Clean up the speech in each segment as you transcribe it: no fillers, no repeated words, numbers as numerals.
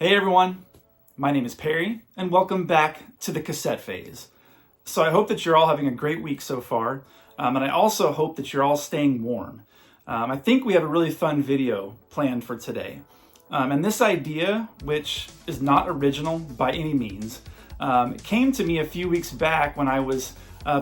Hey everyone, my name is Perry, and welcome back to the cassette phase. So I hope that you're all having a great week so far, and I also hope that you're all staying warm. I think we have a really fun video planned for today. And this idea, which is not original by any means, came to me a few weeks back when I was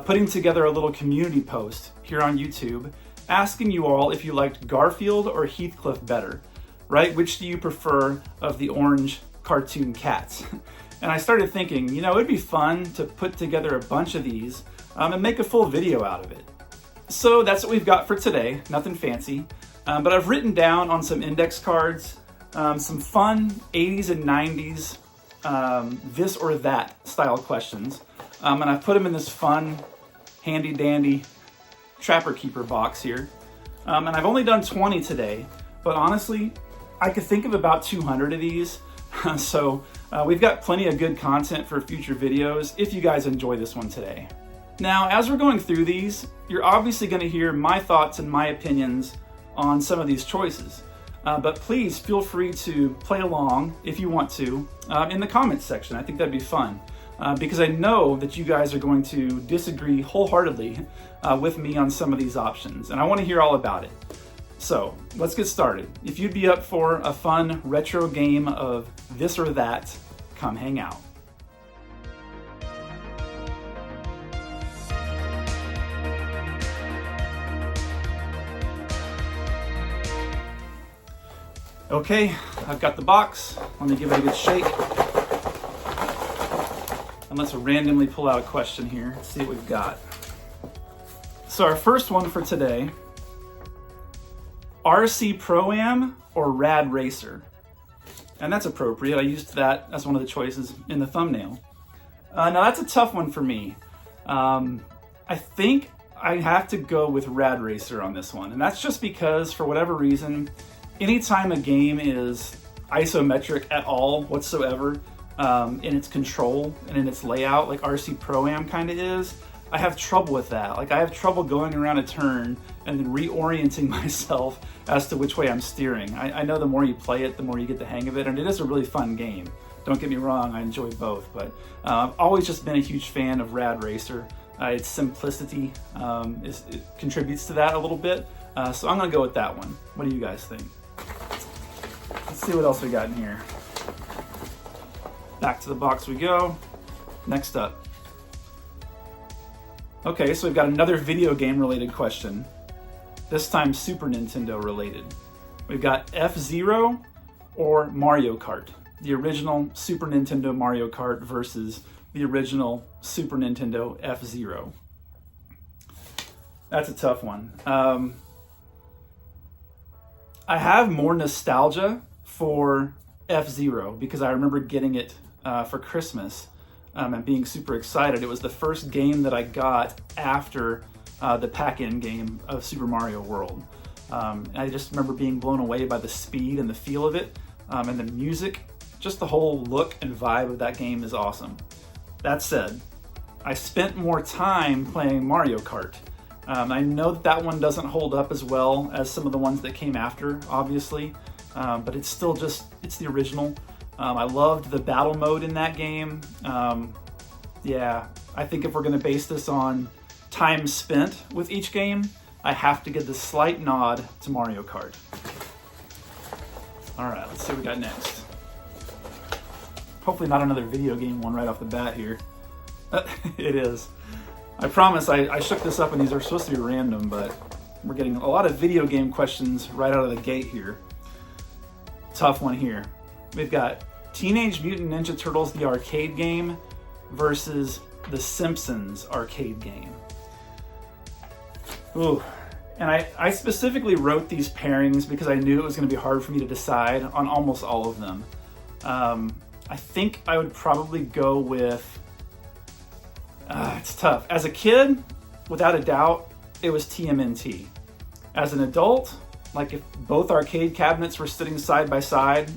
putting together a little community post here on YouTube, asking you all if you liked Garfield or Heathcliff better. Right? Which do you prefer of the orange cartoon cats? And I started thinking, it'd be fun to put together a bunch of these and make a full video out of it. So that's what we've got for today, nothing fancy. But I've written down on some index cards some fun 80s and 90s this or that style questions. And I've put them in this fun, handy dandy Trapper Keeper box here. And I've only done 20 today, but honestly, I could think of about 200 of these, so we've got plenty of good content for future videos if you guys enjoy this one today. Now, as we're going through these, you're obviously going to hear my thoughts and my opinions on some of these choices, but please feel free to play along if you want to in the comments section. I think that'd be fun, because I know that you guys are going to disagree wholeheartedly with me on some of these options, and I want to hear all about it. So let's get started. If you'd be up for a fun retro game of this or that, come hang out. Okay, I've got the box. Let me give it a good shake. And let's randomly pull out a question here, see what we've got. So our first one for today, RC Pro-Am or Rad Racer? And that's appropriate. I used that as one of the choices in the thumbnail. Now that's a tough one for me. I think I have to go with Rad Racer on this one. And that's just because, for whatever reason, anytime a game is isometric at all whatsoever, in its control and in its layout, like RC Pro-Am kind of is, I have trouble with that. Like, I have trouble going around a turn and then reorienting myself as to which way I'm steering. I know the more you play it, the more you get the hang of it, and it is a really fun game. Don't get me wrong, I enjoy both, but I've always just been a huge fan of Rad Racer. Its simplicity it contributes to that a little bit, so I'm gonna go with that one. What do you guys think? Let's see what else we got in here. Back to the box we go. Next up. Okay, so we've got another video game related question. This time Super Nintendo related. We've got F-Zero or Mario Kart. The original Super Nintendo Mario Kart versus the original Super Nintendo F-Zero. That's a tough one. I have more nostalgia for F-Zero because I remember getting it for Christmas. And being super excited. It was the first game that I got after the pack-in game of Super Mario World. I just remember being blown away by the speed and the feel of it, and the music. Just the whole look and vibe of that game is awesome. That said, I spent more time playing Mario Kart. I know that one doesn't hold up as well as some of the ones that came after, obviously, but it's still it's the original. I loved the battle mode in that game. Yeah, I think if we're going to base this on time spent with each game, I have to give the slight nod to Mario Kart. All right, let's see what we got next. Hopefully not another video game one right off the bat here. It is. I promise I shook this up and these are supposed to be random, but we're getting a lot of video game questions right out of the gate here. Tough one here. We've got Teenage Mutant Ninja Turtles, the arcade game, versus The Simpsons arcade game. Ooh, and I specifically wrote these pairings because I knew it was going to be hard for me to decide on almost all of them. I think I would probably go with, it's tough. As a kid, without a doubt, it was TMNT. As an adult, like if both arcade cabinets were sitting side by side,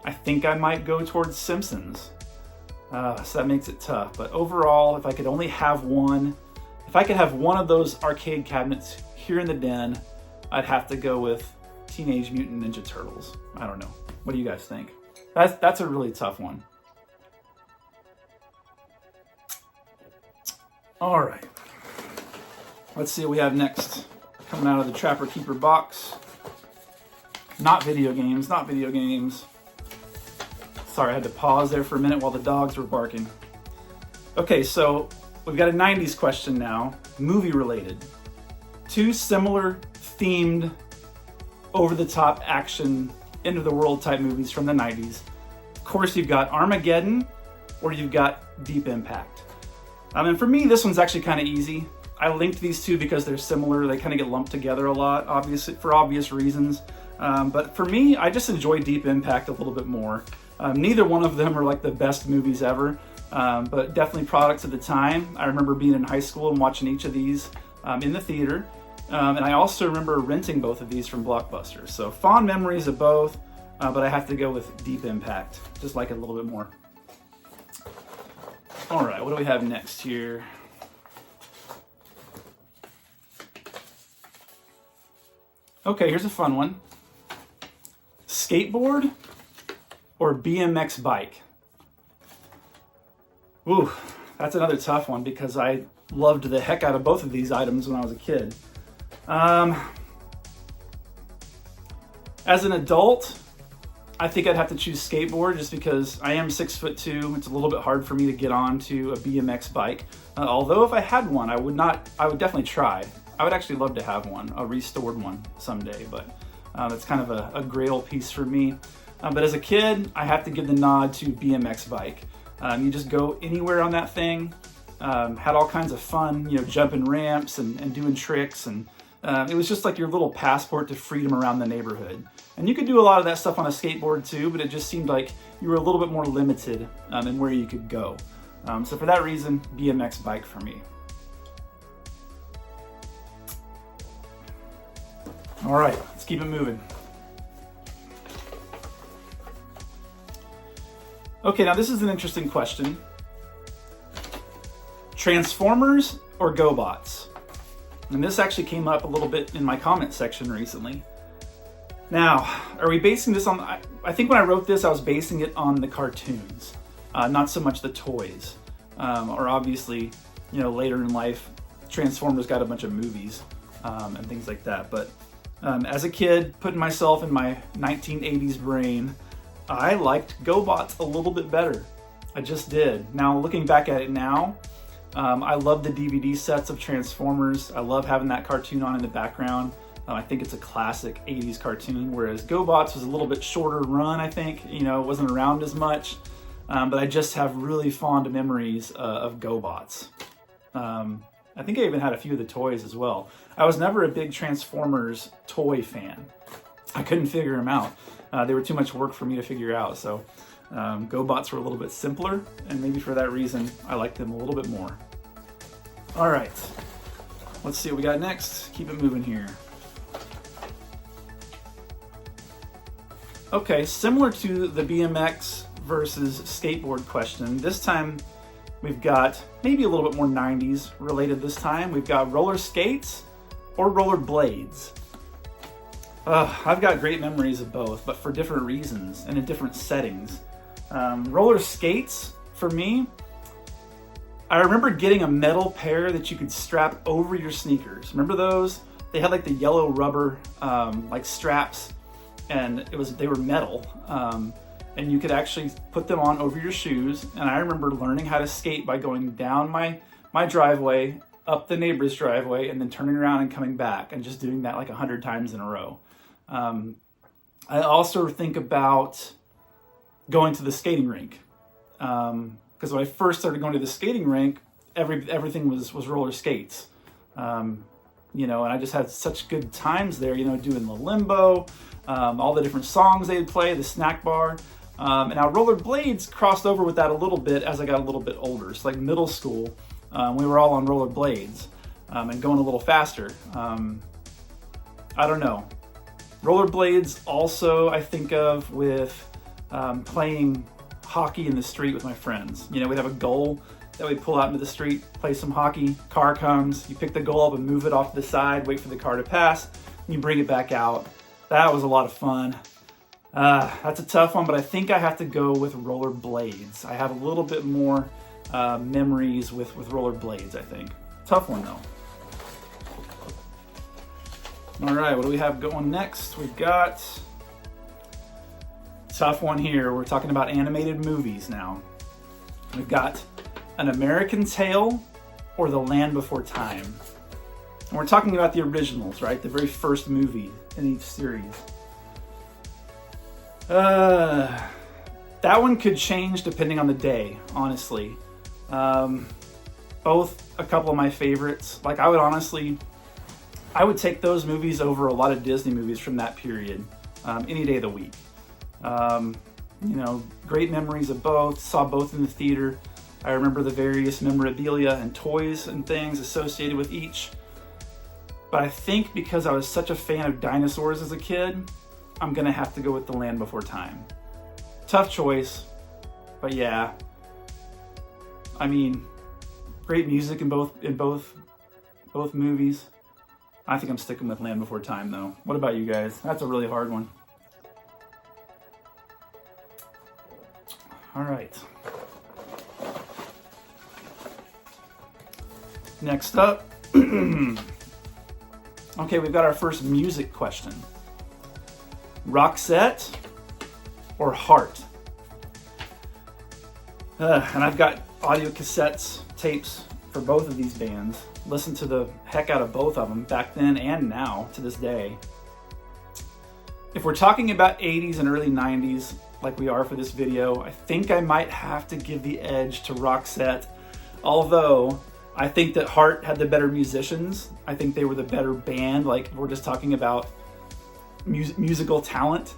I think I might go towards Simpsons. So that makes it tough. But overall, if I could only have one, if I could have one of those arcade cabinets here in the den, I'd have to go with Teenage Mutant Ninja Turtles. I don't know. What do you guys think? That's a really tough one. All right. Let's see what we have next. Coming out of the Trapper Keeper box. Not video games, not video games. Sorry, I had to pause there for a minute while the dogs were barking. Okay, so we've got a 90s question now, movie related. Two similar themed, over-the-top action, end-of-the-world type movies from the 90s. Of course, you've got Armageddon or you've got Deep Impact. And for me, this one's actually kind of easy. I linked these two because they're similar. They kind of get lumped together a lot, obviously, for obvious reasons. But for me, I just enjoy Deep Impact a little bit more. Neither one of them are like the best movies ever, but definitely products of the time. I remember being in high school and watching each of these in the theater. And I also remember renting both of these from Blockbuster. So fond memories of both, but I have to go with Deep Impact. Just like it a little bit more. All right, what do we have next here? Okay, here's a fun one. Skateboard or BMX bike? Ooh, that's another tough one because I loved the heck out of both of these items when I was a kid. As an adult, I think I'd have to choose skateboard just because I am 6'2". It's a little bit hard for me to get onto a BMX bike. Although if I had one, I would definitely try. I would actually love to have one, a restored one someday, but it's kind of a grail piece for me. But as a kid, I have to give the nod to BMX bike. You just go anywhere on that thing. Had all kinds of fun, jumping ramps and doing tricks, and it was just like your little passport to freedom around the neighborhood. And you could do a lot of that stuff on a skateboard too, but it just seemed like you were a little bit more limited in where you could go. So for that reason, BMX bike for me. All right, let's keep it moving. Okay, now this is an interesting question. Transformers or GoBots? And this actually came up a little bit in my comment section recently. Now, are we basing this on, I think when I wrote this, I was basing it on the cartoons, not so much the toys. Or obviously, later in life, Transformers got a bunch of movies and things like that. But as a kid, putting myself in my 1980s brain, I liked GoBots a little bit better. I just did. Now, looking back at it now, I love the DVD sets of Transformers. I love having that cartoon on in the background. I think it's a classic 80s cartoon, whereas GoBots was a little bit shorter run, I think. It wasn't around as much. But I just have really fond memories of GoBots. I think I even had a few of the toys as well. I was never a big Transformers toy fan. I couldn't figure them out. They were too much work for me to figure out. So GoBots were a little bit simpler, and maybe for that reason, I liked them a little bit more. All right, let's see what we got next. Keep it moving here. Okay, similar to the BMX versus skateboard question, this time we've got maybe a little bit more 90s related this time. We've got roller skates or roller blades. I've got great memories of both, but for different reasons and in different settings. Roller skates, for me, I remember getting a metal pair that you could strap over your sneakers. Remember those? They had like the yellow rubber like straps, and they were metal. And you could actually put them on over your shoes. And I remember learning how to skate by going down my driveway, up the neighbor's driveway, and then turning around and coming back, and just doing that like 100 times in a row. I also think about going to the skating rink. Because when I first started going to the skating rink, everything was roller skates. And I just had such good times there, doing the limbo, all the different songs they'd play, the snack bar. And now rollerblades crossed over with that a little bit as I got a little bit older. So like middle school, we were all on rollerblades and going a little faster. I don't know. Rollerblades also I think of with playing hockey in the street with my friends. We'd have a goal that we'd pull out into the street, play some hockey, car comes, you pick the goal up and move it off to the side, wait for the car to pass, and you bring it back out. That was a lot of fun. That's a tough one, but I think I have to go with Rollerblades. I have a little bit more memories with Rollerblades, I think. Tough one, though. All right, what do we have going next? We've got... Tough one here. We're talking about animated movies now. We've got An American Tail or The Land Before Time. And we're talking about the originals, right? The very first movie in each series. That one could change depending on the day, honestly. Both a couple of my favorites. Like, I would take those movies over a lot of Disney movies from that period, any day of the week. Great memories of both, saw both in the theater. I remember the various memorabilia and toys and things associated with each. But I think because I was such a fan of dinosaurs as a kid, I'm gonna have to go with The Land Before Time. Tough choice, but yeah. I mean, great music in both movies. I think I'm sticking with Land Before Time though. What about you guys? That's a really hard one. All right. Next up, okay, we've got our first music question. Roxette or Heart? And I've got audio cassettes, tapes for both of these bands. Listened to the heck out of both of them back then and now to this day. If we're talking about 80s and early 90s, like we are for this video, I think I might have to give the edge to Roxette. Although, I think that Heart had the better musicians. I think they were the better band. Like, we're just talking about musical talent.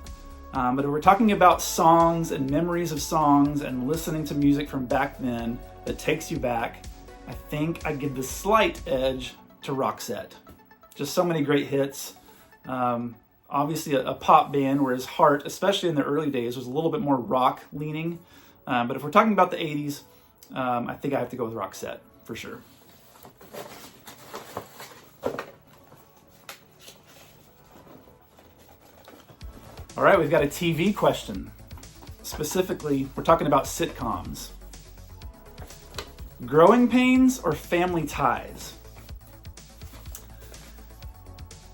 But if we're talking about songs and memories of songs and listening to music from back then that takes you back, I think I give the slight edge to Roxette. Just so many great hits. Obviously a pop band, whereas Heart, especially in the early days, was a little bit more rock leaning. But if we're talking about the 80s, I think I have to go with Roxette for sure. All right, we've got a TV question. Specifically, we're talking about sitcoms. Growing Pains or Family Ties?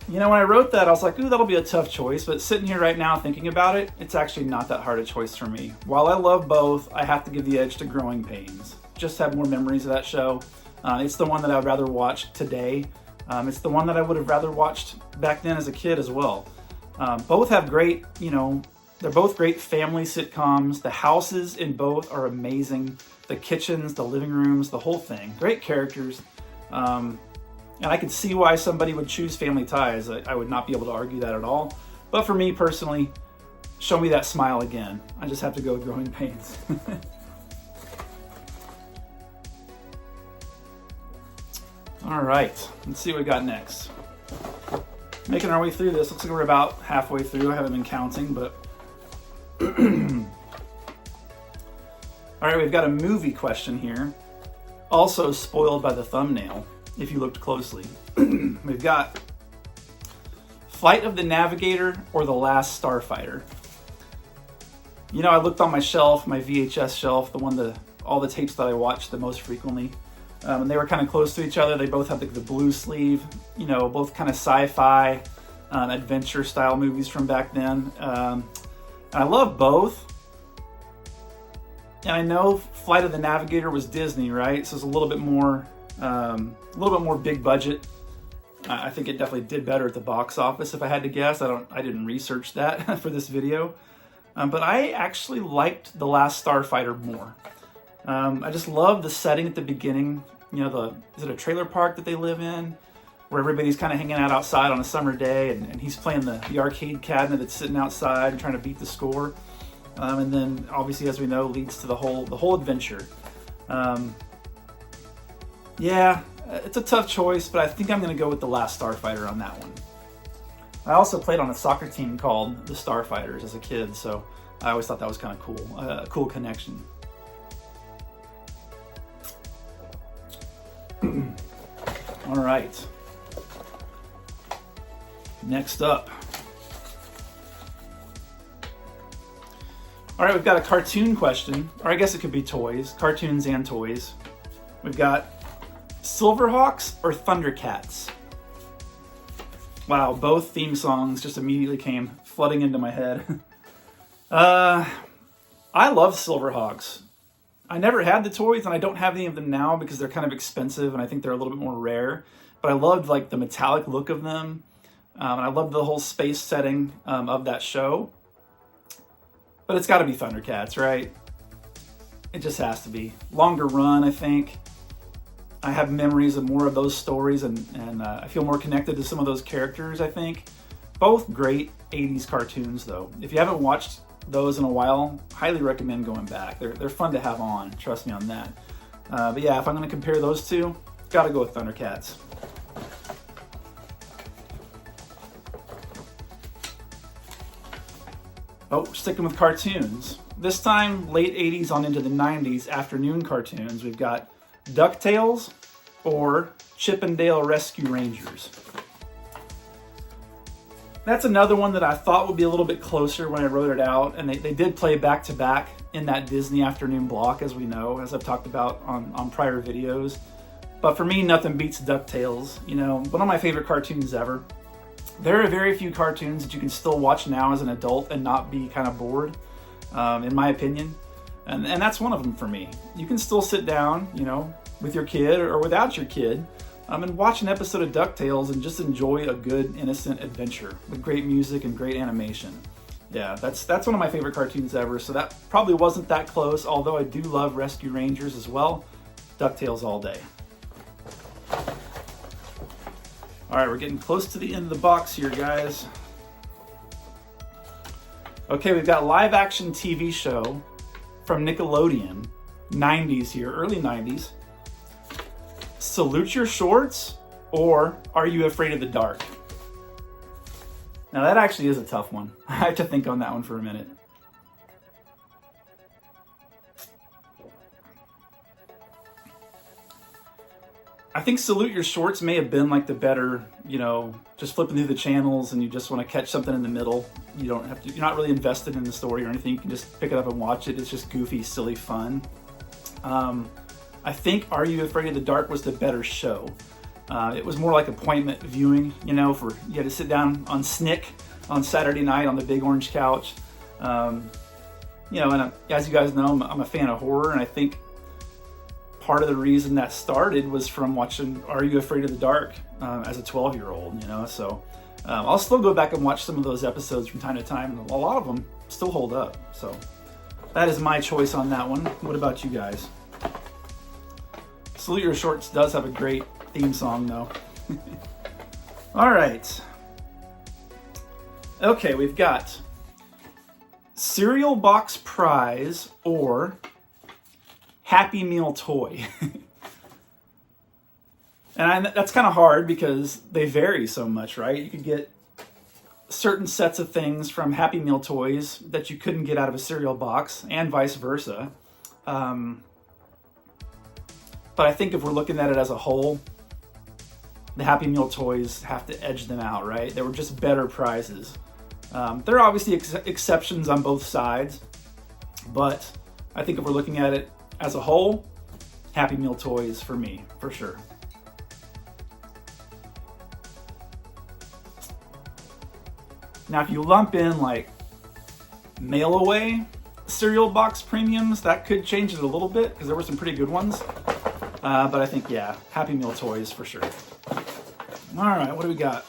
You know, when I wrote that, I was like, ooh, that'll be a tough choice. But sitting here right now thinking about it, it's actually not that hard a choice for me. While I love both, I have to give the edge to Growing Pains. Just have more memories of that show. It's the one that I would rather watch today. It's the one that I would have rather watched back then as a kid as well. Both have great, they're both great family sitcoms. The houses in both are amazing. The kitchens, the living rooms, the whole thing. Great characters. And I could see why somebody would choose Family Ties. I would not be able to argue that at all. But for me personally, show me that smile again. I just have to go with Growing Pains. All right, let's see what we got next. Making our way through this. Looks like we're about halfway through. I haven't been counting, but... All right, we've got a movie question here. Also spoiled by the thumbnail, if you looked closely. We've got Flight of the Navigator or The Last Starfighter. You know, I looked on my shelf, my VHS shelf, all the tapes that I watched the most frequently. And they were kind of close to each other. They both had the blue sleeve, both kind of sci-fi, adventure style movies from back then. And I love both. And I know Flight of the Navigator was Disney, right? So it's a little bit more big budget. I think it definitely did better at the box office, if I had to guess. I didn't research that for this video. But I actually liked The Last Starfighter more. I just love the setting at the beginning. Is it a trailer park that they live in? Where everybody's kind of hanging out outside on a summer day, and he's playing the arcade cabinet that's sitting outside and trying to beat the score. And then, obviously, as we know, leads to the whole adventure. Yeah, it's a tough choice, but I think I'm going to go with The Last Starfighter on that one. I also played on a soccer team called the Starfighters as a kid, so I always thought that was kind of cool, a cool connection. All right. Next up. All right, we've got a cartoon question, or I guess it could be toys, cartoons and toys. We've got Silverhawks or Thundercats? Wow, both theme songs just immediately came flooding into my head. I love Silverhawks. I never had the toys, and I don't have any of them now because they're kind of expensive, and I think they're a little bit more rare. But I loved like the metallic look of them, and I loved the whole space setting of that show. But it's got to be Thundercats, right? It just has to be. Longer run, I think. I have memories of more of those stories, and I feel more connected to some of those characters, I think. Both great 80s cartoons, though. If you haven't watched those in a while, highly recommend going back. They're fun to have on, trust me on that. But yeah, if I'm going to compare those two, gotta go with Thundercats. Oh, sticking with cartoons. This time, late 80s on into the 90s afternoon cartoons. We've got DuckTales or Chip 'n Dale Rescue Rangers. That's another one that I thought would be a little bit closer when I wrote it out, and they did play back to back in that Disney afternoon block, as we know, as I've talked about on prior videos. But for me, nothing beats DuckTales. You know, one of my favorite cartoons ever. There are very few cartoons that you can still watch now as an adult and not be kind of bored, in my opinion. And that's one of them for me. You can still sit down, you know, with your kid or without your kid, and watch an episode of DuckTales and just enjoy a good, innocent adventure with great music and great animation. Yeah, that's one of my favorite cartoons ever, so that probably wasn't that close, although I do love Rescue Rangers as well. DuckTales all day. All right, we're getting close to the end of the box here, guys. Okay, we've got live action TV show from Nickelodeon, 90s here, early 90s. Salute Your Shorts or Are You Afraid of the Dark? Now that actually is a tough one. I have to think on that one for a minute. I think Salute Your Shorts may have been like the better, you know, just flipping through the channels and you just want to catch something in the middle. You don't have to, you're not really invested in the story or anything. You can just pick it up and watch it. It's just goofy, silly fun. I think Are You Afraid of the Dark was the better show. It was more like appointment viewing, you know, for you had to sit down on Snick on Saturday night on the big orange couch. You know, and as you guys know, I'm a fan of horror, and I think part of the reason that started was from watching Are You Afraid of the Dark as a 12-year-old, you know, so I'll still go back and watch some of those episodes from time to time, and a lot of them still hold up, so that is my choice on that one. What about you guys? Salute Your Shorts does have a great theme song, though. All right. Okay, we've got cereal box prize or Happy Meal toy. And that's kind of hard because they vary so much, right? You could get certain sets of things from Happy Meal toys that you couldn't get out of a cereal box, and vice versa. But I think if we're looking at it as a whole, the Happy Meal toys have to edge them out, right? They were just better prizes. There are obviously exceptions on both sides, but I think if we're looking at it as a whole, Happy Meal toys for me, for sure. Now, if you lump in like mail away cereal box premiums, that could change it a little bit because there were some pretty good ones. But I think, yeah, Happy Meal toys for sure. All right, what do we got?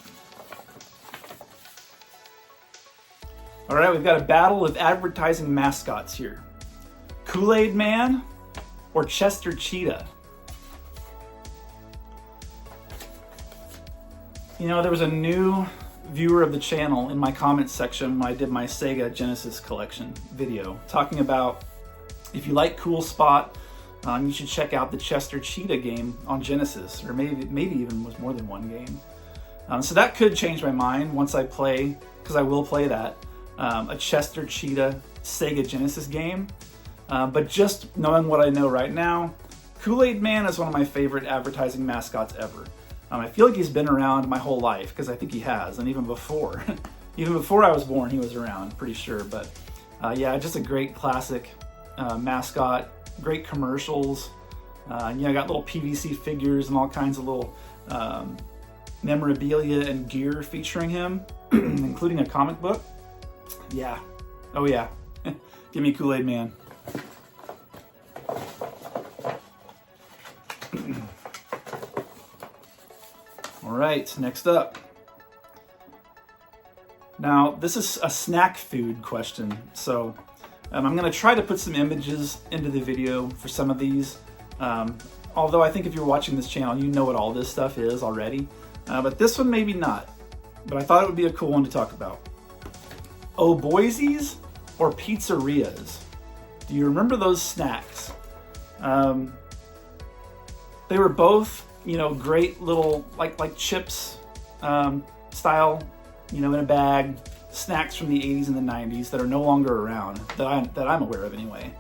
All right, we've got a battle of advertising mascots here. Kool-Aid Man or Chester Cheetah? You know, there was a new viewer of the channel in my comments section when I did my Sega Genesis collection video, talking about if you like Cool Spot, you should check out the Chester Cheetah game on Genesis, or maybe even was more than one game. So that could change my mind once I play, because I will play that, a Chester Cheetah Sega Genesis game. But just knowing what I know right now, Kool-Aid Man is one of my favorite advertising mascots ever. I feel like he's been around my whole life, because I think he has, and even before. Even before I was born, he was around, pretty sure. But Yeah, just a great classic mascot, great commercials. I got little PVC figures and all kinds of little memorabilia and gear featuring him, including a comic book. Yeah. Oh yeah. Give me Kool-Aid Man. All right, next up. Now, this is a snack food question, so I'm going to try to put some images into the video for some of these. Although I think if you're watching this channel, you know what all this stuff is already. But this one maybe not. But I thought it would be a cool one to talk about. Oh Boise's or pizzerias? Do you remember those snacks? They were both, great little like chips style, in a bag, snacks from the 80s and the 90s that are no longer around, that I'm aware of anyway.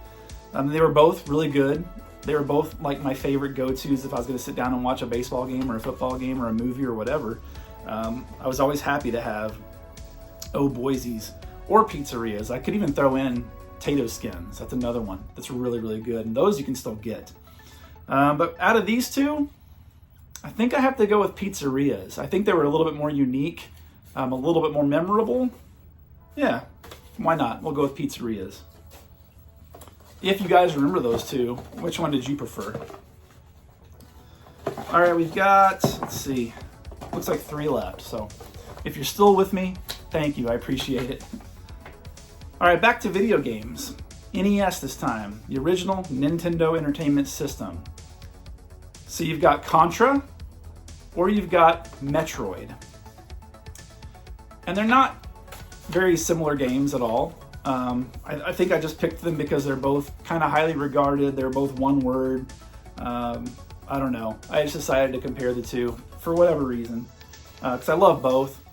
They were both really good. They were both like my favorite go-tos if I was going to sit down and watch a baseball game or a football game or a movie or whatever. I was always happy to have Oh Boise's or pizzerias. I could even throw in Tato Skins. That's another one that's really, really good. And those you can still get. But out of these two, I think I have to go with pizzerias. I think they were a little bit more unique, a little bit more memorable. Yeah, why not? We'll go with pizzerias. If you guys remember those two, which one did you prefer? All right, we've got, let's see, looks like 3 left. So if you're still with me, thank you, I appreciate it. All right, back to video games. NES this time, the original Nintendo Entertainment System. So you've got Contra, or you've got Metroid. And they're not very similar games at all. I think I just picked them because they're both kind of highly regarded. They're both one word. I don't know. I just decided to compare the two for whatever reason, because I love both.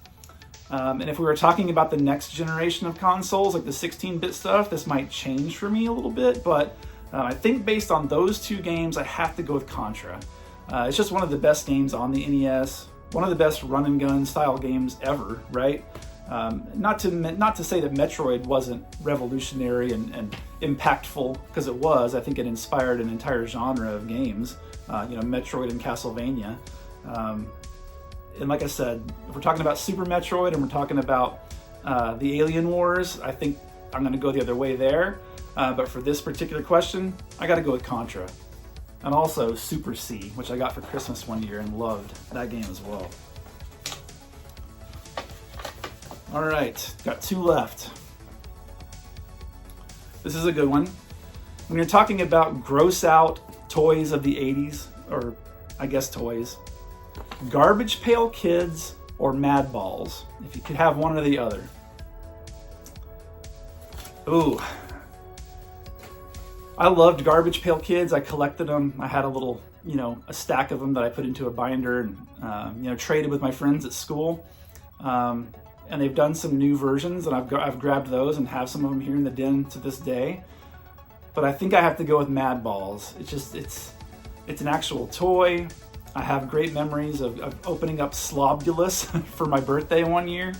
And if we were talking about the next generation of consoles, like the 16-bit stuff, this might change for me a little bit, but I think based on those two games, I have to go with Contra. It's just one of the best games on the NES, one of the best run and gun style games ever, right? Not to say that Metroid wasn't revolutionary and impactful, because it was. I think it inspired an entire genre of games, Metroid and Castlevania. And like I said, if we're talking about Super Metroid and we're talking about the Alien Wars, I think I'm going to go the other way there. But for this particular question, I got to go with Contra. And also Super C, which I got for Christmas one year and loved that game as well. All right, got 2 left. This is a good one. When you're talking about gross out toys of the 80s, or I guess toys, Garbage Pail Kids or Mad Balls, if you could have one or the other. Ooh. I loved Garbage Pail Kids. I collected them. I had a little, a stack of them that I put into a binder and, traded with my friends at school. And they've done some new versions, and I've grabbed those and have some of them here in the den to this day. But I think I have to go with Mad Balls. It's an actual toy. I have great memories of opening up Slobulus for my birthday one year.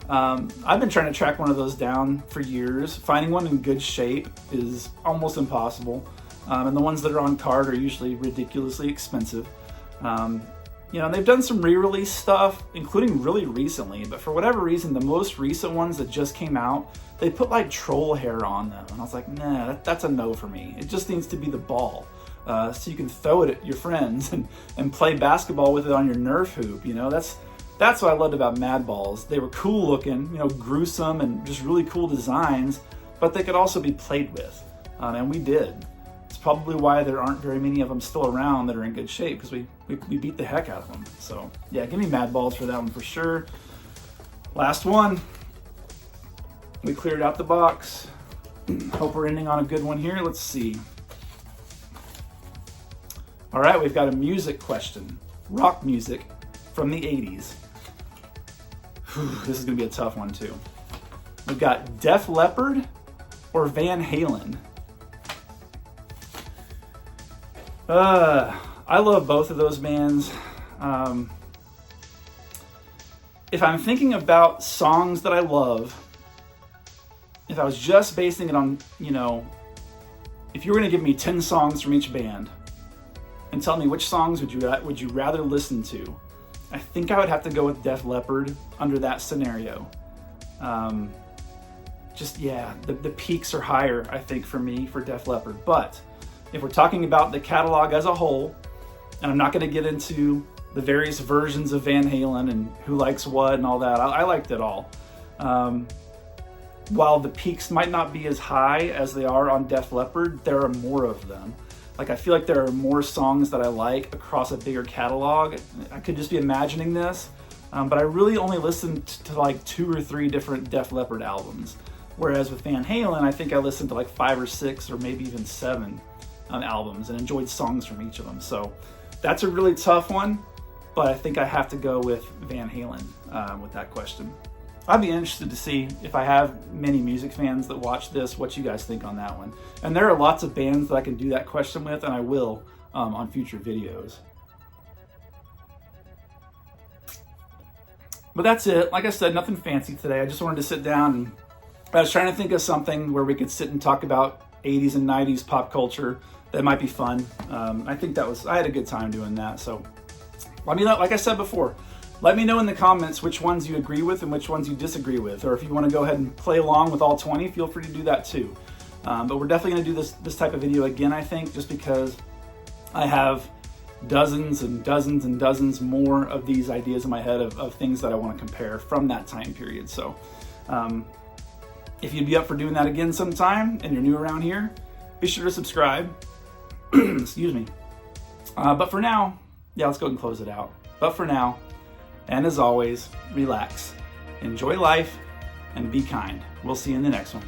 I've been trying to track one of those down for years. Finding one in good shape is almost impossible. And the ones that are on card are usually ridiculously expensive. They've done some re-release stuff, including really recently, but for whatever reason, the most recent ones that just came out, they put like troll hair on them. And I was like, nah, that's a no for me. It just needs to be the ball. So you can throw it at your friends and play basketball with it on your Nerf hoop. That's what I loved about Mad Balls. They were cool looking, gruesome and just really cool designs, but they could also be played with. And we did. It's probably why there aren't very many of them still around that are in good shape, because we beat the heck out of them. So yeah, give me Mad Balls for that one for sure. Last one. We cleared out the box. Hope we're ending on a good one here. Let's see. All right, we've got a music question. Rock music from the 80s. This is gonna be a tough one too. We've got Def Leppard or Van Halen. I love both of those bands. If I'm thinking about songs that I love, if I was just basing it on, if you were going to give me 10 songs from each band and tell me which songs would you rather listen to, I think I would have to go with Def Leppard under that scenario. The peaks are higher, I think, for me for Def Leppard. But if we're talking about the catalog as a whole, and I'm not going to get into the various versions of Van Halen and who likes what and all that, I liked it all. While the peaks might not be as high as they are on Def Leppard, there are more of them. Like, I feel like there are more songs that I like across a bigger catalog. I could just be imagining this, but I really only listened to like 2 or 3 different Def Leppard albums. Whereas with Van Halen, I think I listened to like 5 or 6 or maybe even 7 albums and enjoyed songs from each of them. So that's a really tough one, but I think I have to go with Van Halen with that question. I'd be interested to see, if I have many music fans that watch this, what you guys think on that one. And there are lots of bands that I can do that question with, and I will on future videos. But that's it. Like I said, nothing fancy today. I just wanted to sit down and I was trying to think of something where we could sit and talk about 80s and 90s pop culture that might be fun. I think I had a good time doing that. So let me know, like I said before, let me know in the comments which ones you agree with and which ones you disagree with. Or if you want to go ahead and play along with all 20, feel free to do that too. But we're definitely going to do this type of video again, I think, just because I have dozens and dozens and dozens more of these ideas in my head of things that I want to compare from that time period. So if you'd be up for doing that again sometime and you're new around here, be sure to subscribe. Excuse me. But for now, let's go ahead and close it out. But for now, and as always, relax, enjoy life, and be kind. We'll see you in the next one.